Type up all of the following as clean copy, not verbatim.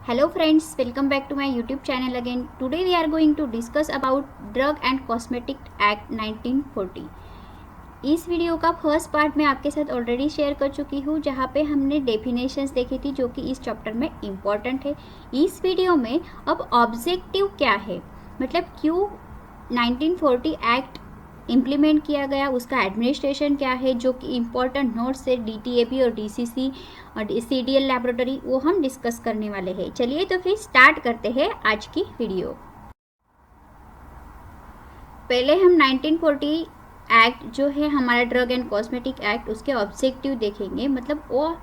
Hello friends, welcome back to my YouTube channel again. Today we are going to discuss about Drug and Cosmetic Act 1940. इस video का first part मैं आपके साथ already share कर चुकी हूँ, जहाँ पे हमने डेफिनेशंस देखी थी जो कि इस चैप्टर में इम्पॉर्टेंट है। इस वीडियो में अब ऑब्जेक्टिव क्या है, मतलब क्यों 1940 एक्ट इम्प्लीमेंट किया गया, उसका एडमिनिस्ट्रेशन क्या है, जो कि इम्पॉर्टेंट नोट्स है डीटीएपी और डीसीसी और सीडीएल लैबोरेटरी, वो हम डिस्कस करने वाले हैं। चलिए तो फिर स्टार्ट करते हैं आज की वीडियो। पहले हम 1940 एक्ट जो है हमारा ड्रग एंड कॉस्मेटिक एक्ट, उसके ऑब्जेक्टिव देखेंगे, मतलब वो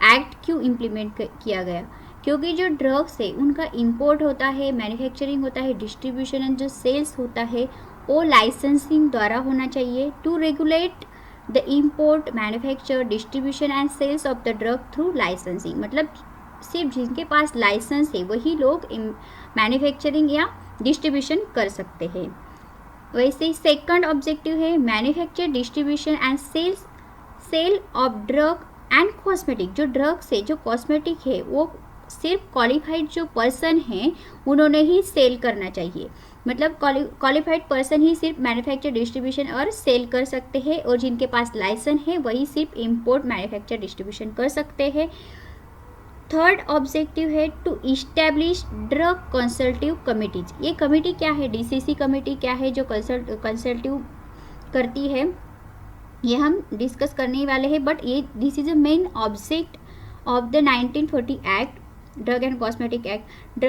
एक्ट क्यों इम्प्लीमेंट किया गया। क्योंकि जो ड्रग्स है उनका इंपोर्ट होता है, मैन्युफैक्चरिंग होता है, डिस्ट्रीब्यूशन एंड जो सेल्स होता है वो लाइसेंसिंग द्वारा होना चाहिए। To regulate the import, manufacture, distribution and sales of the drug through licensing, मतलब सिर्फ जिनके पास लाइसेंस है वही लोग मैन्युफैक्चरिंग या डिस्ट्रीब्यूशन कर सकते हैं। वैसे ही सेकंड ऑब्जेक्टिव है manufacture, distribution and sale of drug and cosmetic. जो ड्रग्स है, जो कॉस्मेटिक है, वो सिर्फ क्वालिफाइड जो पर्सन हैं उन्होंने ही सेल करना चाहिए, मतलब क्वालिफाइड पर्सन ही सिर्फ मैन्युफैक्चर, डिस्ट्रीब्यूशन और सेल कर सकते हैं, और जिनके पास लाइसेंस है वही सिर्फ इंपोर्ट, मैन्युफैक्चर, डिस्ट्रीब्यूशन कर सकते हैं। थर्ड ऑब्जेक्टिव है टू इस्टेब्लिश ड्रग कंसल्टिव कमिटीज। ये कमिटी क्या है, डीसीसी कमिटी क्या है जो कंसल्टिव करती है, ये हम डिस्कस करने वाले हैं। बट ये this is a main object of the 1940 act, drug and cosmetic act.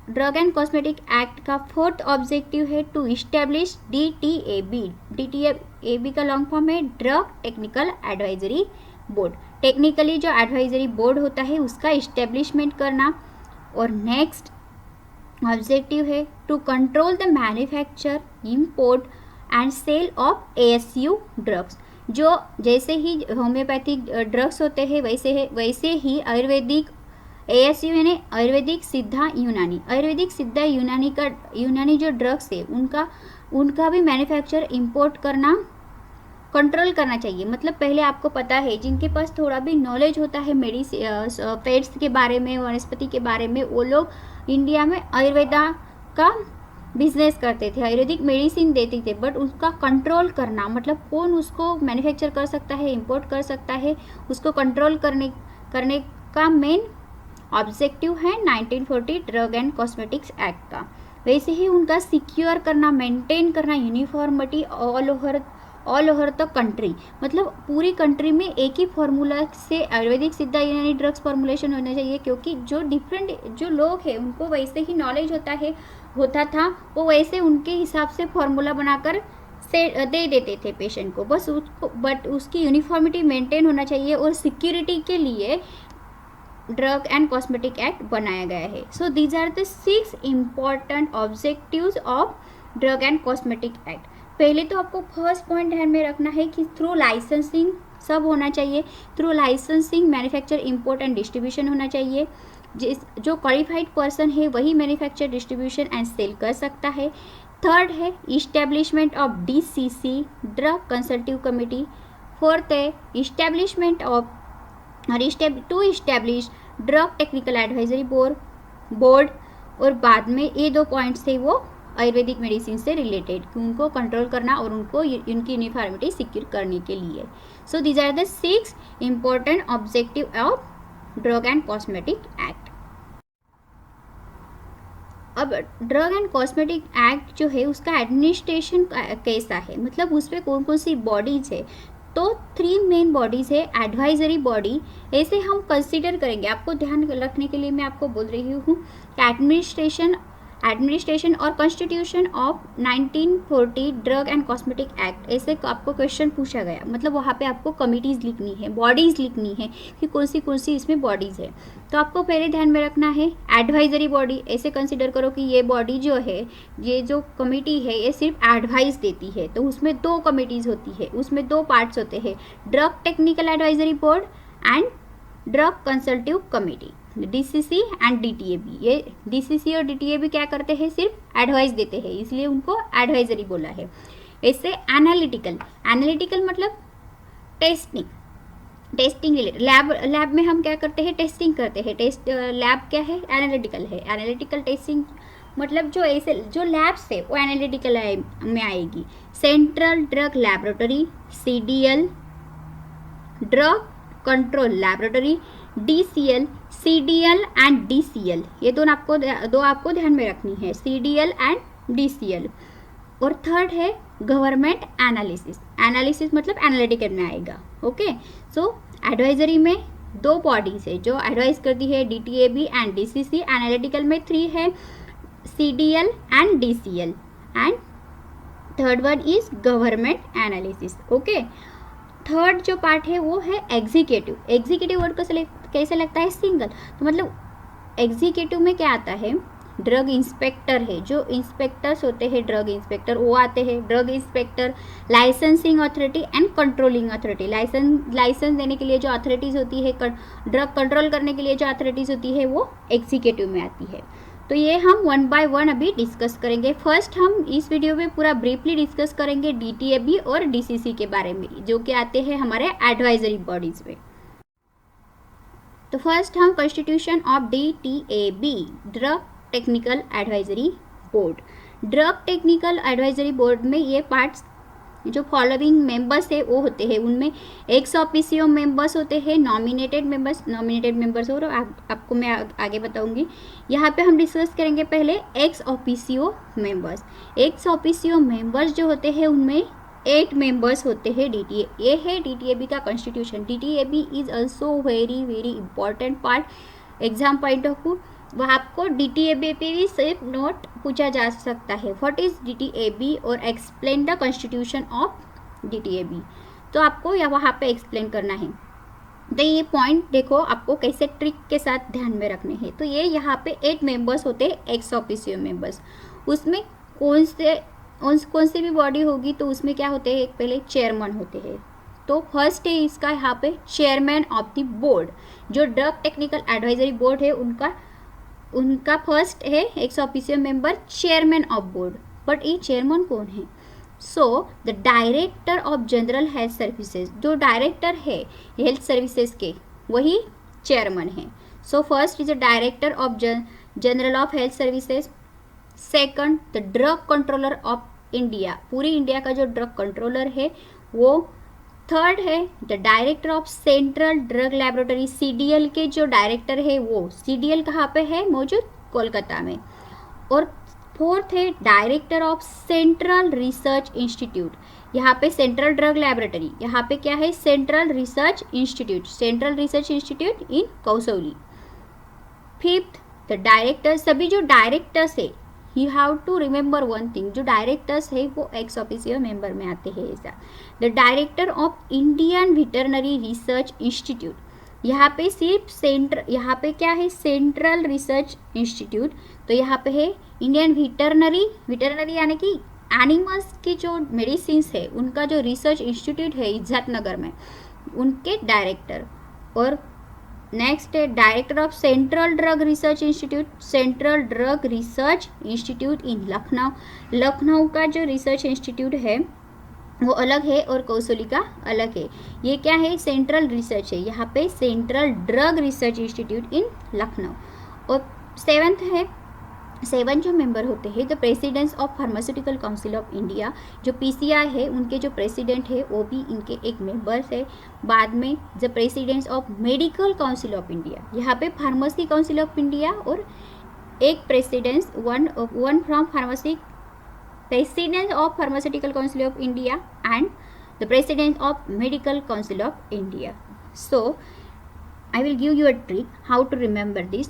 Drug and cosmetic act का फोर्थ ऑब्जेक्टिव है टू इस्टेब्लिश डीटीएबी। डीटीएबी का लॉन्ग फॉर्म है drug technical advisory board. Technically जो advisory board होता है उसका establishment करना। और नेक्स्ट ऑब्जेक्टिव है to control the manufacture, import and sale of ASU drugs. जो जैसे ही होम्योपैथिक ड्रग्स होते हैं वैसे ही आयुर्वेदिक एएसयू यानी आयुर्वेदिक सिद्धा यूनानी, आयुर्वेदिक सिद्धा यूनानी जो ड्रग्स है उनका भी मैन्युफैक्चर इंपोर्ट करना, कंट्रोल करना चाहिए। मतलब पहले आपको पता है, जिनके पास थोड़ा भी नॉलेज होता है पेट्स के बारे में, वनस्पति के बारे में, वो लोग इंडिया में आयुर्वेदा का बिजनेस करते थे, आयुर्वेदिक मेडिसिन देते थे। बट उसका कंट्रोल करना, मतलब कौन उसको मैन्युफैक्चर कर सकता है, इंपोर्ट कर सकता है, उसको कंट्रोल करने का मेन ऑब्जेक्टिव है 1940 ड्रग एंड कॉस्मेटिक्स एक्ट का। वैसे ही उनका सिक्योर करना, मेंटेन करना uniformity all over the country, मतलब पूरी कंट्री में एक ही फार्मूला से आयुर्वेदिक सिद्धा यूनानी ड्रग्स फॉर्मुलेशन होना चाहिए। क्योंकि जो डिफरेंट जो लोग हैं उनको वैसे ही नॉलेज होता था, वो वैसे उनके हिसाब से फार्मूला बनाकर से दे देते थे पेशेंट को, बस उसको, बट उसकी यूनिफॉर्मिटी मेंटेन होना चाहिए। और सिक्योरिटी के लिए ड्रग एंड कॉस्मेटिक एक्ट बनाया गया है। So these are the 6 important objectives of drug and cosmetic act. पहले तो आपको फर्स्ट पॉइंट ध्यान में रखना है कि थ्रू लाइसेंसिंग सब होना चाहिए। Through licensing manufacture, import and distribution होना चाहिए। जो क्वालिफाइड पर्सन है वही मैन्युफैक्चर, डिस्ट्रीब्यूशन एंड सेल कर सकता है। थर्ड है establishment of DCC, drug consultative committee. Fourth है establishment of to establish drug technical advisory board. और बाद में ये 2 पॉइंट्स थे वो आयुर्वेदिक मेडिसिन से रिलेटेड, कि उनको कंट्रोल करना और उनकी यूनिफॉर्मिटी सिक्योर करने के लिए। So these are the 6 important objective of drug and cosmetic act. अब ड्रग एंड कॉस्मेटिक एक्ट जो है उसका एडमिनिस्ट्रेशन कैसा है, मतलब उस पर कौन कौन सी बॉडीज है। तो 3 मेन बॉडीज़ है। एडवाइजरी बॉडी ऐसे हम कंसीडर करेंगे, आपको ध्यान रखने के लिए मैं आपको बोल रही हूँ कि एडमिनिस्ट्रेशन और constitution of 1940 drug and cosmetic act, ऐसे आपको क्वेश्चन पूछा गया, मतलब वहाँ पे आपको कमिटीज़ लिखनी है, बॉडीज़ लिखनी है कि कौन सी इसमें बॉडीज़ है। तो आपको पहले ध्यान में रखना है एडवाइजरी बॉडी। ऐसे कंसिडर करो कि ये बॉडी जो है, ये जो कमिटी है, ये सिर्फ एडवाइस देती है। तो उसमें 2 कमिटीज़ होती है, उसमें 2 पार्ट्स होते हैं, drug technical advisory board and drug consultative committee, DCC and DTAB. ये डीसीसी और डीटीएबी क्या करते हैं, सिर्फ एडवाइस देते हैं, इसलिए उनको एडवाइजरी बोला है। इससे एनालिटिकल मतलब टेस्टिंग, टेस्टिंग रिलेटेड लैब में हम क्या करते हैं, टेस्टिंग करते हैं। टेस्ट लैब क्या है, एनालिटिकल है। एनालिटिकल टेस्टिंग मतलब जो ऐसे जो लैब्स है वो एनालिटिकल में आएगी। Central drug laboratory, CDL drug control laboratory, DCL, CDL and DCL, ये दो आपको ध्यान में रखनी है, CDL एंड DCL। और थर्ड है गवर्नमेंट एनालिसिस। एनालिसिस मतलब एनालिटिकल में आएगा। ओके, सो एडवाइजरी में दो बॉडीज है जो एडवाइज करती है, DTAB एंड DCC। एनालिटिकल में 3 है, CDL and DCL and third one is government analysis. Okay, third जो पार्ट है वो है एग्जीक्यूटिव। एग्जीक्यूटिव वर्ड को कैसे लगता है, सिंगल। तो मतलब एग्जीक्यूटिव में क्या आता है, ड्रग इंस्पेक्टर है, जो इंस्पेक्टर्स होते हैं ड्रग इंस्पेक्टर वो आते हैं। Drug inspector, licensing authority and controlling authority. Licence देने के लिए जो अथॉरिटीज़ होती है, ड्रग कंट्रोल करने के लिए जो अथॉरिटीज़ होती है वो एग्जीक्यूटिव में आती है। तो ये हम 1 बाय 1 अभी डिस्कस करेंगे। फर्स्ट हम इस वीडियो में पूरा ब्रीफली डिस्कस करेंगे DTAB और DCC के बारे में, जो कि आते हैं हमारे एडवाइजरी बॉडीज में। तो फर्स्ट हम constitution of DTAB, drug technical advisory board. Drug technical advisory board में ये पार्ट्स जो फॉलोइंग मेंबर्स है वो होते हैं। उनमें एक्स ऑफिसियो मेंबर्स होते हैं, नॉमिनेटेड मेंबर्स और आपको मैं आगे बताऊंगी। यहाँ पे हम डिस्कस करेंगे पहले ex officio members. Ex officio members जो होते हैं उनमें 8 मेंबर्स होते हैं। ये है DTAB का constitution. DTAB is also very very important part exam point of view. वह आपको DTAB पे भी सिर्फ नोट पूछा जा सकता है, व्हाट इज DTAB और explain the constitution of DTAB। तो आपको या वहाँ पे एक्सप्लेन करना है। तो ये पॉइंट देखो आपको कैसे ट्रिक के साथ ध्यान में रखने हैं। तो ये यहाँ पे 8 मेंबर्स होते हैं एक्स ऑफिसियो मेंबर्स। उसमें कौन से भी बॉडी होगी तो उसमें क्या होते हैं, एक पहले चेयरमैन होते हैं। तो फर्स्ट है इसका यहाँ पे चेयरमैन ऑफ द बोर्ड। जो ड्रग टेक्निकल एडवाइजरी बोर्ड है उनका फर्स्ट है x officio member chairman of board. But ये चेयरमैन कौन है, so the director of general health services. जो डायरेक्टर है हेल्थ सर्विसेज के वही चेयरमैन है। So first is the director of general of health services. Second the drug controller of India, पूरी India का जो ड्रग कंट्रोलर है वो। थर्ड है the director of central drug laboratory, CDL के जो डायरेक्टर है वो। CDL कहाँ पे है मौजूद, कोलकाता में। और फोर्थ है director of central research institute. यहाँ पे सेंट्रल ड्रग लैबोरेटरी, यहाँ पे क्या है, central research institute in Kasauli. Fifth the director, सभी जो डायरेक्टर्स है you have to remember one thing, जो डायरेक्टर्स है वो एक्स ऑफिसियो मेंबर में आते हैं। ऐसा the director of Indian veterinary research institute, यहाँ पे सिर्फ यहाँ पे क्या है, सेंट्रल रिसर्च इंस्टीट्यूट। तो यहाँ पे है इंडियन वेटरनरी यानी कि एनिमल्स की जो मेडिसिन है उनका जो रिसर्च इंस्टीट्यूट है इज्जत नगर में, उनके डायरेक्टर। और नेक्स्ट है director of central drug research institute in Lucknow का जो रिसर्च इंस्टीट्यूट है वो अलग है और कौसौली का अलग है। ये क्या है, सेंट्रल रिसर्च है, यहाँ पे central drug research institute in Lucknow. और सेवन जो मेंबर होते हैं the presidents of pharmaceutical council of India, जो PCI है उनके जो प्रेसिडेंट है वो भी इनके एक मेंबर्स है। बाद में the presidents of medical council of India, यहाँ पे फार्मेसी काउंसिल ऑफ इंडिया और एक presidents one from president of pharmaceutical council of India and the president of medical council of India. So I will give you a trick how to remember this.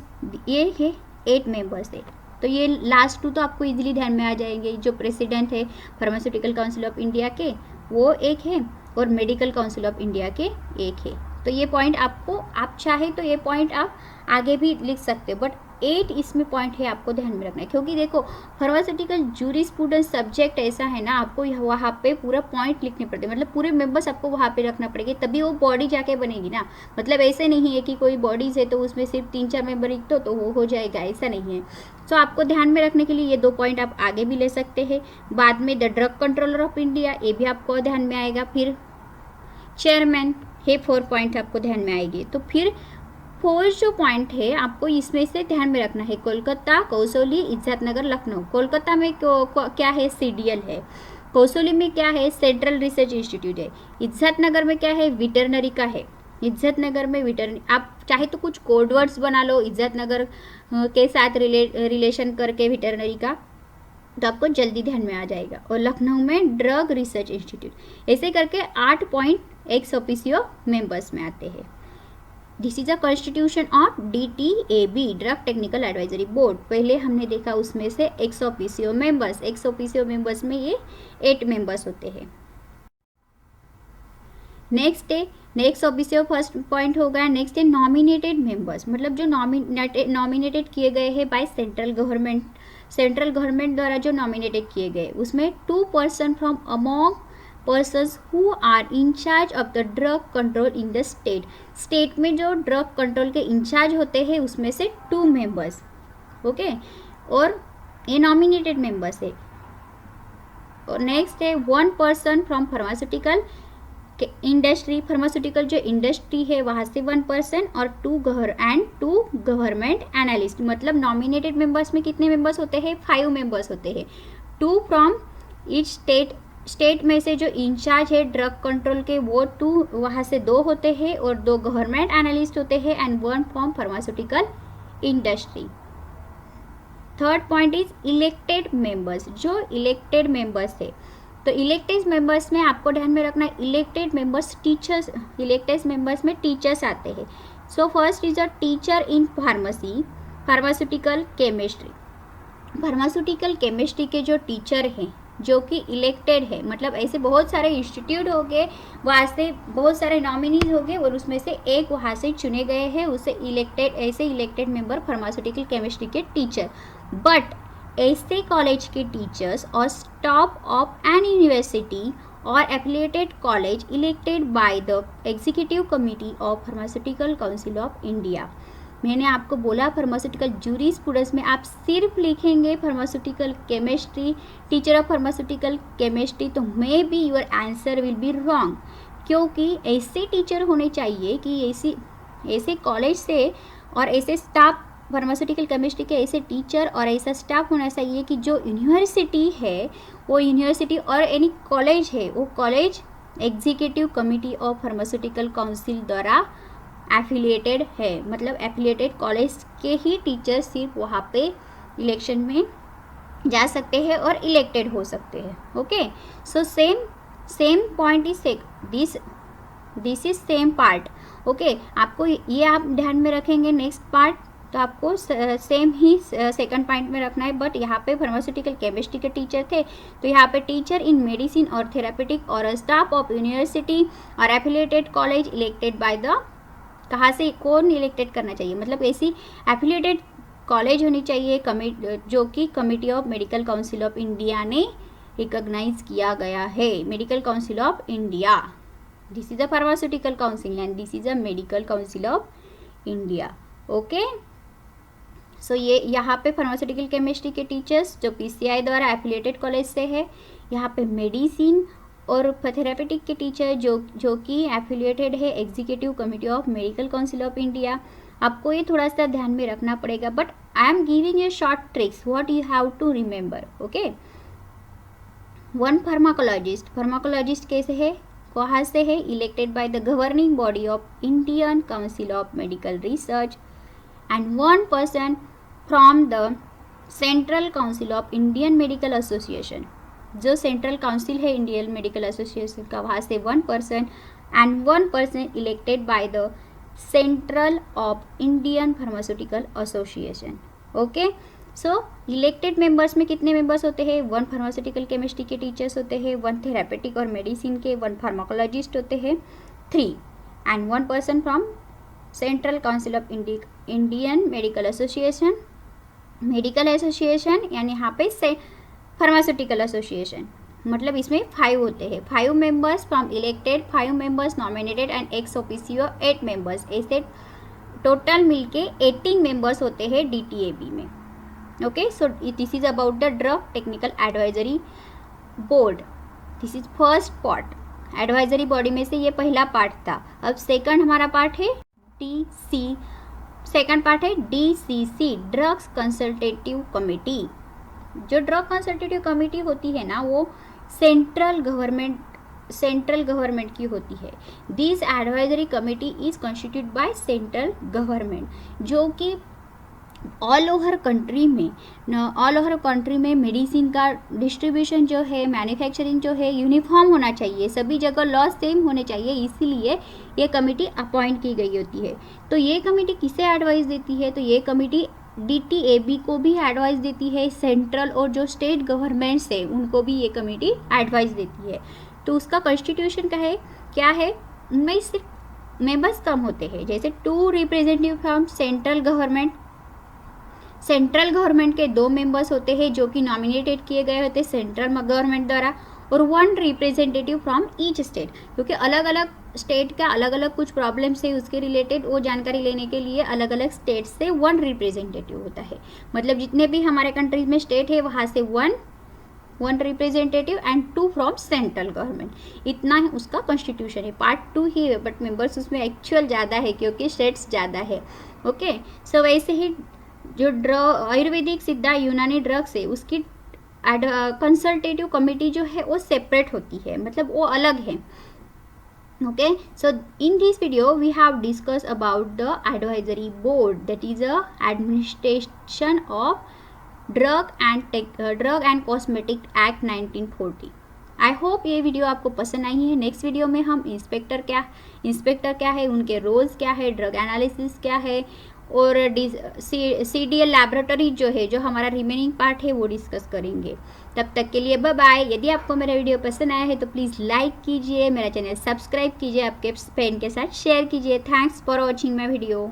ये है 8 members है, तो ये last 2 तो आपको easily ध्यान में आ जाएंगे। जो प्रेसिडेंट है फार्मास्यूटिकल काउंसिल ऑफ इंडिया के वो एक है और मेडिकल काउंसिल ऑफ इंडिया के एक है। तो ये पॉइंट आपको, आप चाहे तो ये पॉइंट आप आगे भी लिख सकते हो, बट 8 इसमें पॉइंट है आपको ध्यान में रखना है। क्योंकि देखो फार्मास्यूटिकल जूरिस्प्रूडेंस सब्जेक्ट ऐसा है ना, आपको वहाँ पे पूरा पॉइंट लिखने पड़ते हैं, मतलब पूरे मेंबर्स आपको वहाँ पे रखना पड़ेगा, तभी वो बॉडी जाके बनेगी ना। मतलब ऐसे नहीं है कि कोई बॉडीज है तो उसमें सिर्फ 3-4 मेंबर लिख दो तो वो हो जाएगा, ऐसा नहीं है। तो आपको ध्यान में रखने के लिए ये 2 पॉइंट आप आगे भी ले सकते हैं। बाद में the drug controller of India, ये भी आपको ध्यान में आएगा। फिर चेयरमैन, ये 4 पॉइंट आपको ध्यान में आएंगे। तो फिर 4 जो पॉइंट है आपको इसमें से ध्यान में रखना है। कोलकाता, कसौली, इज्जतनगर, लखनऊ। कोलकाता में क्या है? CDL है। कसौली में क्या है? सेंट्रल रिसर्च इंस्टीट्यूट है। इज्जतनगर में क्या है? वेटरनरी का है। इज्जतनगर में वेटरनरी, आप चाहे तो कुछ कोड वर्ड्स बना लो इज्जतनगर के साथ रिलेशन करके वेटरनरी का, तो आपको जल्दी ध्यान में आ जाएगा। और लखनऊ में ड्रग रिसर्च इंस्टीट्यूट। ऐसे करके 8 पॉइंट एक्स ऑफिसियो मेंबर्स में आते हैं। This is a constitution of DTAB, drug technical advisory board. पहले हमने देखा उसमें से ex officio members, ex officio members में ये 8 मेंबर्स होते हैं। नेक्स्ट है, नेक्स्ट ऑफिसियो फर्स्ट पॉइंट हो गया। नेक्स्ट है नॉमिनेटेड मेंबर्स, मतलब जो नॉमिनेटेड किए गए हैं by central government, central government द्वारा जो नॉमिनेटेड किए गए, उसमें 2 person from among persons who are in charge of the drug control in the state. State में जो ड्रग कंट्रोल के इंचार्ज होते हैं उसमें से 2 मेंबर्स, ओके, और ये नॉमिनेटेड मेंबर्स है। और नेक्स्ट है 1 person from pharmaceutical industry, pharmaceutical जो इंडस्ट्री है वहाँ से 1 पर्सन, और 2 गवर्नमेंट एनालिस्ट। मतलब नॉमिनेटेड मेंबर्स में कितने मेंबर्स होते हैं? 5 मेंबर्स होते हैं। 2 फ्रॉम ईच स्टेट, स्टेट में से जो इंचार्ज है ड्रग कंट्रोल के वो 2 वहाँ से 2 होते हैं, और 2 गवर्नमेंट एनालिस्ट होते हैं, and 1 from pharmaceutical industry. Third point is elected members, जो इलेक्टेड मेंबर्स है। तो इलेक्टेड मेंबर्स में आपको ध्यान में रखना है, elected members teachers, elected members में टीचर्स आते हैं। So first is a teacher in pharmacy, pharmaceutical chemistry. Pharmaceutical chemistry के जो टीचर हैं जो कि इलेक्टेड है, मतलब ऐसे बहुत सारे इंस्टीट्यूट हो गए, वहाँ से बहुत सारे नॉमिनीज हो गए, और उसमें से एक वहाँ से चुने गए हैं, उसे इलेक्टेड, ऐसे इलेक्टेड मेंबर फार्मास्यूटिकल केमिस्ट्री के टीचर। बट ऐसे कॉलेज के टीचर्स और स्टाफ ऑफ एन यूनिवर्सिटी और affiliated college elected by the executive committee of pharmaceutical council of India. मैंने आपको बोला फार्मास्यूटिकल जूरिस्प्रूडेंस में आप सिर्फ लिखेंगे pharmaceutical chemistry, teacher of pharmaceutical chemistry, तो may be your answer will be wrong, क्योंकि ऐसे टीचर होने चाहिए कि ऐसे कॉलेज से और ऐसे स्टाफ, फार्मास्यूटिकल केमिस्ट्री के ऐसे टीचर और ऐसा स्टाफ होना चाहिए कि जो यूनिवर्सिटी है, वो यूनिवर्सिटी और एनी कॉलेज है, वो college executive committee of pharmaceutical council द्वारा एफिलिएटेड है। मतलब एफिलिएटेड कॉलेज के ही टीचर सिर्फ वहाँ पे इलेक्शन में जा सकते हैं और इलेक्टेड हो सकते हैं। Okay, so same point is this is same part. Okay, आपको ये आप ध्यान में रखेंगे। नेक्स्ट पार्ट तो आपको सेम ही सेकंड पॉइंट में रखना है, बट यहाँ पे फार्मास्यूटिकल केमिस्ट्री के टीचर थे, तो यहाँ पे टीचर इन मेडिसिन और थेरापेटिक और स्टाफ ऑफ यूनिवर्सिटी और affiliated college elected by the, कहाँ से कौन इलेक्टेड करना चाहिए, मतलब ऐसी एफिलिएटेड कॉलेज होनी चाहिए जो कि committee of medical council of India ने रिकॉग्नाइज किया गया है। Medical council of India, this is a pharmaceutical council and this is a medical council of India. Okay, so ये यहाँ पे फार्मास्यूटिकल केमिस्ट्री के टीचर्स जो PCI द्वारा एफिलिएटेड कॉलेज से है, यहाँ पे मेडिसिन और थेरापेटिक के टीचर जो कि एफिलिएटेड है executive committee of medical council of India. आपको ये थोड़ा सा ध्यान में रखना पड़ेगा, but I am giving a short tricks what you have to remember. Okay, 1 pharmacologist, pharmacologist कैसे है, कहाँ से है, elected by the governing body of Indian council of medical research, and 1 person from the central council of Indian medical association, जो central council है Indian medical association का, वहाँ से 1 person, and 1 person elected by the central of Indian pharmaceutical association. Okay, so elected members में कितने members होते हैं, 1 pharmaceutical chemistry के टीचर्स होते हैं, 1 थेरापेटिक और मेडिसिन के, 1 फार्माकोलॉजिस्ट होते हैं 3, and 1 person from central council of Indian medical association, medical association यानी यहाँ पे से फार्मास्यूटिकल एसोसिएशन, मतलब इसमें 5 होते हैं, 5 members from elected, 5 members nominated and ex officio 8 members, ऐसे टोटल मिलके 18 मेंबर्स होते हैं DTAB में। Okay, so this is about the drug technical advisory board, this is first part. Advisory body में से ये पहला पार्ट था। अब सेकंड हमारा पार्ट है सेकंड पार्ट है DCC, ड्रग्स कंसल्टेटिव कमेटी। जो ड्रग कंसल्टेटिव कमेटी होती है ना, वो सेंट्रल गवर्नमेंट की होती है। This advisory committee is constitute bye central government, जो कि ऑल ओवर कंट्री में मेडिसिन का डिस्ट्रीब्यूशन जो है, मैन्युफैक्चरिंग जो है, यूनिफॉर्म होना चाहिए, सभी जगह लॉ सेम होने चाहिए, इसीलिए ये कमेटी अपॉइंट की गई होती है। तो ये कमेटी किसे एडवाइस देती है? तो ये कमेटी DTAB को भी एडवाइस देती है, सेंट्रल और जो स्टेट गवर्नमेंट्स है उनको भी ये कमेटी एडवाइस देती है। तो उसका कॉन्स्टिट्यूशन क्या है? उनमें सिर्फ मेंबर्स कम होते हैं, जैसे 2 रिप्रेजेंटेटिव फ्रॉम सेंट्रल गवर्नमेंट के 2 मेंबर्स होते हैं जो कि नॉमिनेटेड किए गए होते हैं सेंट्रल गवर्नमेंट द्वारा, और 1 रिप्रेजेंटेटिव फ्रॉम ईच स्टेट, क्योंकि अलग अलग स्टेट का अलग अलग कुछ प्रॉब्लम्स है, उसके रिलेटेड वो जानकारी लेने के लिए अलग अलग स्टेट से 1 रिप्रेजेंटेटिव होता है। मतलब जितने भी हमारे कंट्रीज में स्टेट है वहाँ से 1 representative and 2 from central government, इतना है उसका कॉन्स्टिट्यूशन है। पार्ट 2 ही है, बट मेंबर्स उसमें एक्चुअल ज़्यादा है क्योंकि स्टेट्स ज़्यादा है। ओके, सो वैसे ही जो आयुर्वेदिक, सिद्धा, यूनानी ड्रग्स है उसकी कंसल्टेटिव कमेटी जो है वो सेपरेट होती है, मतलब वो अलग है। Okay, so in this video we have discussed about the advisory board, that is a administration of drug and cosmetic act 1940। I hope ये वीडियो आपको पसंद आई है। नेक्स्ट वीडियो में हम इंस्पेक्टर क्या है, उनके रोल्स क्या है, ड्रग एनालिसिस क्या है, और CDL लैबोरेटरी जो है, जो हमारा रिमेनिंग पार्ट है वो डिस्कस करेंगे। तब तक के लिए बाय बाय। यदि आपको मेरा वीडियो पसंद आया है तो प्लीज़ लाइक कीजिए, मेरा चैनल सब्सक्राइब कीजिए, आपके फ्रेंड के साथ शेयर कीजिए। Thanks for watching my video.